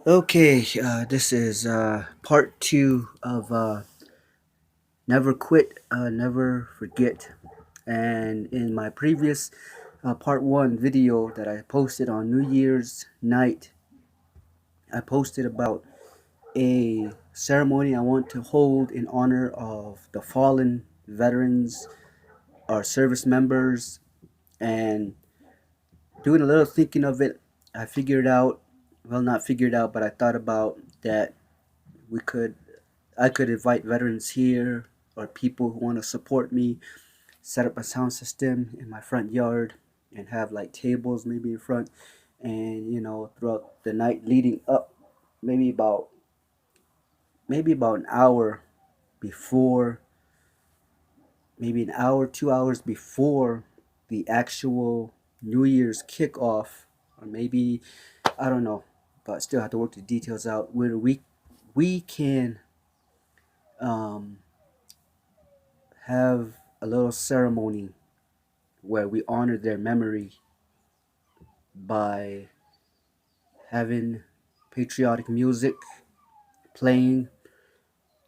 Okay, this is part two of Never Quit, Never Forget. And in my previous part one video that I posted on New Year's night, I posted about a ceremony I want to hold in honor of the fallen veterans, our service members, and doing a little thinking of it, I figured out, well, not figured out, but I thought about that we could I could invite veterans here or people who want to support me, set up a sound system in my front yard and have like tables maybe in front, and throughout the night leading up, maybe about an hour before, maybe an hour, 2 hours before the actual New Year's kickoff, or maybe, I don't know, but still have to work the details out, where we can um, have a little ceremony where we honor their memory by having patriotic music playing,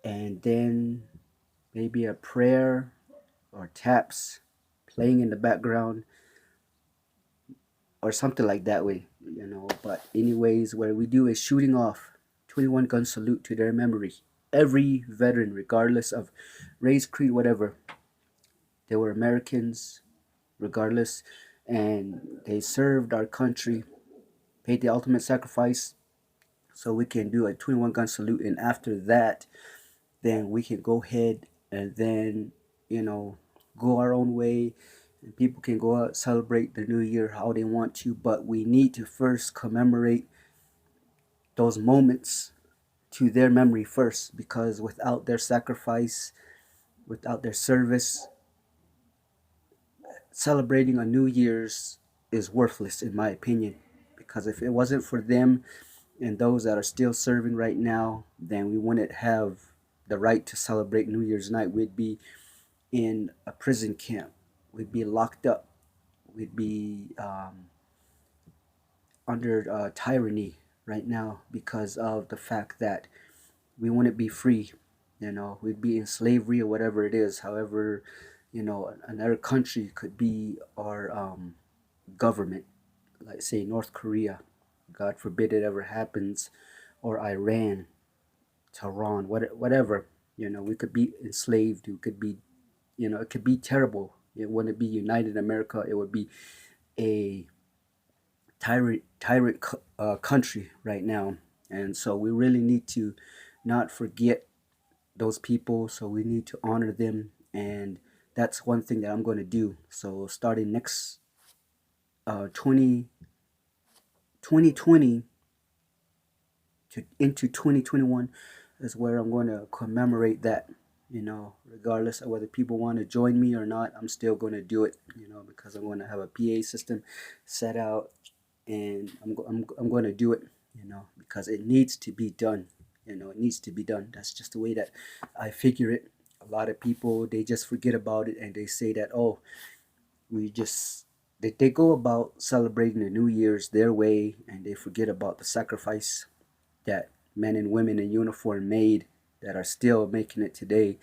and then maybe a prayer or taps playing in the background or something like that way. But anyways, where we do a shooting off 21 gun salute to their memory. Every veteran, regardless of race, creed, whatever, they were Americans regardless, and they served our country, paid the ultimate sacrifice, so we can do a 21 gun salute. And after that, then we can go ahead and then, you know, go our own way. And people can go out, celebrate the new year how they want to, but we need to first commemorate those moments to their memory first, because without their sacrifice, without their service, celebrating a New Year's is worthless, in my opinion. Because if it wasn't for them and those that are still serving right now, then we wouldn't have the right to celebrate New Year's night. We'd be in a prison camp, we'd be locked up, we'd be under tyranny right now because of the fact that we wouldn't be free. We'd be in slavery or whatever it is. However, another country could be our government, like say North Korea, God forbid it ever happens, or Iran, Tehran, whatever. We could be enslaved. We could be, it could be terrible. It wouldn't be United America. It would be a tyrant country right now. And so we really need to not forget those people. So we need to honor them, and that's one thing that I'm going to do. So starting next 2020 to into 2021 is where I'm going to commemorate that. Regardless of whether people want to join me or not, I'm still going to do it. Because I'm going to have a PA system set out, and I'm going to do it. Because it needs to be done. It needs to be done. That's just the way that I figure it. A lot of people, they just forget about it, and they say that, oh, we just they go about celebrating the New Year's their way, and they forget about the sacrifice that men and women in uniform made, that are still making it today.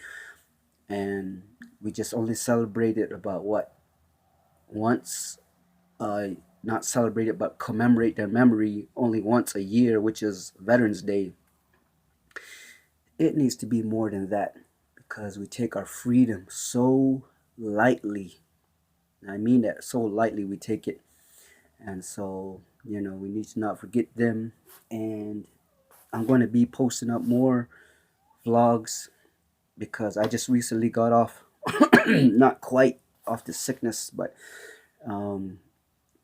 And we just only celebrate it about what, once, uh not celebrate it but commemorate their memory only once a year, which is Veterans Day. It needs to be more than that, because we take our freedom so lightly. I mean that, so lightly we take it. And so, we need to not forget them. And I'm going to be posting up more vlogs, because I just recently got off, not quite off the sickness, but um,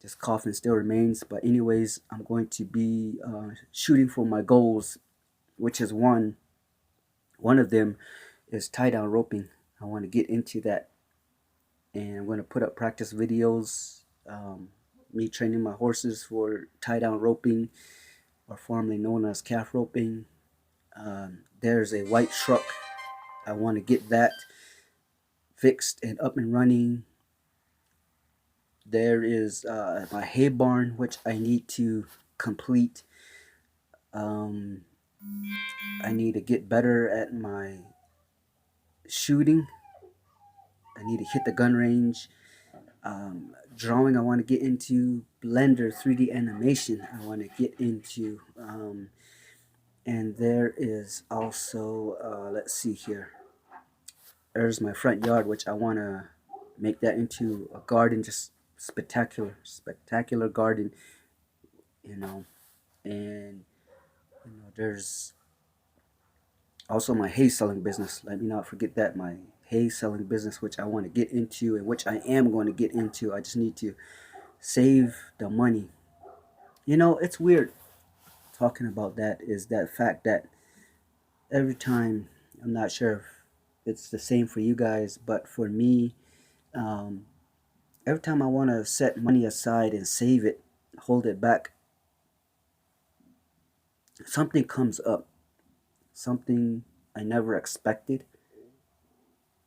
this coughing still remains. But anyways, I'm going to be shooting for my goals, which is one of them is tie down roping. I want to get into that, and I'm going to put up practice videos, me training my horses for tie down roping, or formerly known as calf roping. There's a white truck. I want to get that fixed and up and running. There is my hay barn, which I need to complete. Um, I need to get better at my shooting. I need to hit the gun range. Drawing, I want to get into Blender 3D animation. I want to get into, and there is also, let's see here. There's my front yard, which I want to make that into a garden, just spectacular garden, you know. And there's also my hay selling business. Let me not forget that, my hay selling business, which I want to get into and which I am going to get into. I just need to save the money. It's weird talking about that, is that fact that every time, I'm not sure if it's the same for you guys, but for me, um, every time I want to set money aside and save it, hold it back, something comes up, something I never expected.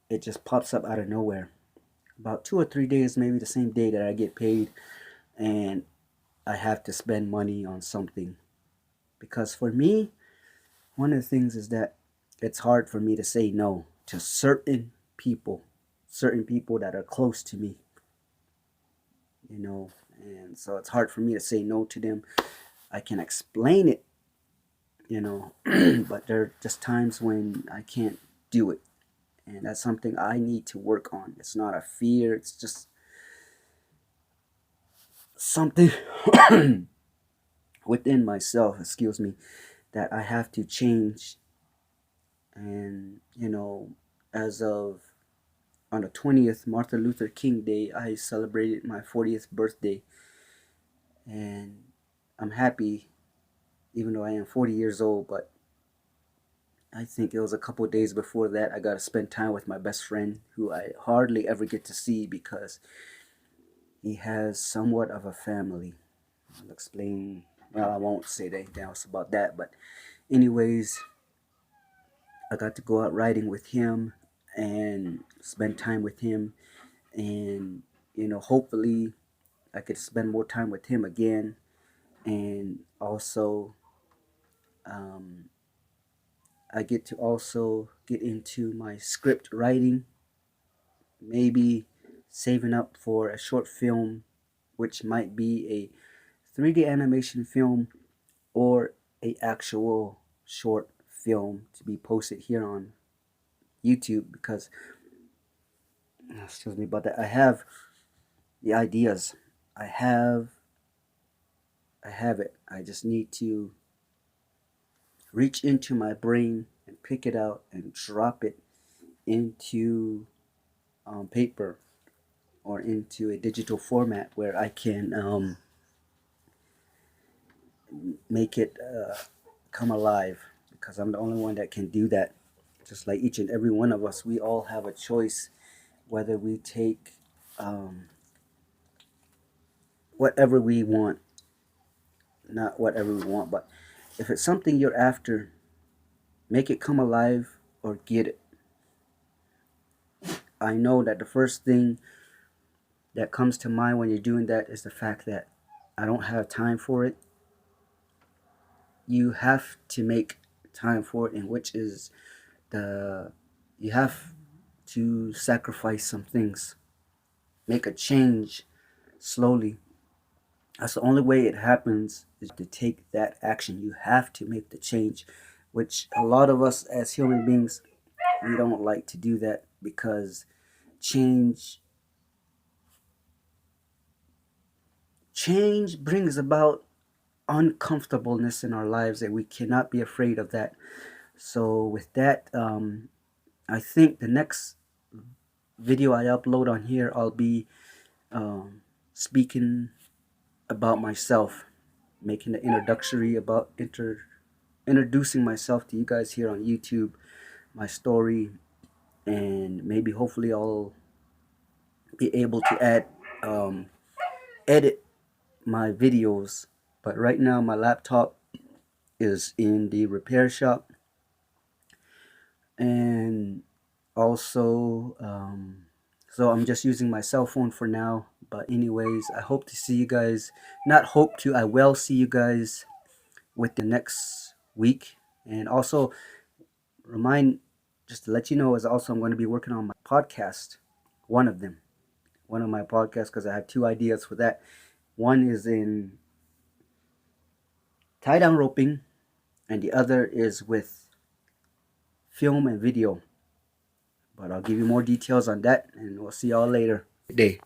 It just pops up out of nowhere. About 2 or 3 days, maybe the same day that I get paid, and I have to spend money on something. Because for me, one of the things is that it's hard for me to say no to certain people that are close to me, and so it's hard for me to say no to them. I can explain it, but there are just times when I can't do it, and that's something I need to work on. It's not a fear, it's just something within myself, excuse me, that I have to change. And as of on the 20th, Martin Luther King Day, I celebrated my 40th birthday, and I'm happy, even though I am 40 years old. But I think it was a couple of days before that I got to spend time with my best friend, who I hardly ever get to see because he has somewhat of a family. I'll explain. Well, I won't say anything else about that, but anyways, I got to go out riding with him and spend time with him, and hopefully I could spend more time with him again. And also, um, I get to also get into my script writing, maybe saving up for a short film, which might be a 3D animation film or a actual short film to be posted here on YouTube, because excuse me about that, I have the ideas. I have I have it. I just need to reach into my brain and pick it out and drop it into paper or into a digital format where I can make it come alive, because I'm the only one that can do that. Just like each and every one of us, we all have a choice whether we take whatever we want, not whatever we want, but if it's something you're after, make it come alive or get it. I know that the first thing that comes to mind when you're doing that is the fact that I don't have time for it. You have to make time for it, and which is the you have to sacrifice some things, make a change slowly. That's the only way it happens, is to take that action. You have to make the change, which a lot of us as human beings, we don't like to do that, because change change brings about uncomfortableness in our lives, and we cannot be afraid of that. So with that, I think the next video I upload on here, I'll be speaking about myself, making the introductory about introducing myself to you guys here on YouTube, my story, and maybe hopefully I'll be able to add edit my videos. But right now my laptop is in the repair shop, and also so I'm just using my cell phone for now. But anyways, I hope to see you guys, not hope to, I will see you guys with the next week. And also just to let you know, is also I'm going to be working on my podcast, one of my podcasts, because I have two ideas for that. One is in tie down roping, and the other is with film and video. But I'll give you more details on that, and we'll see y'all later. Good day.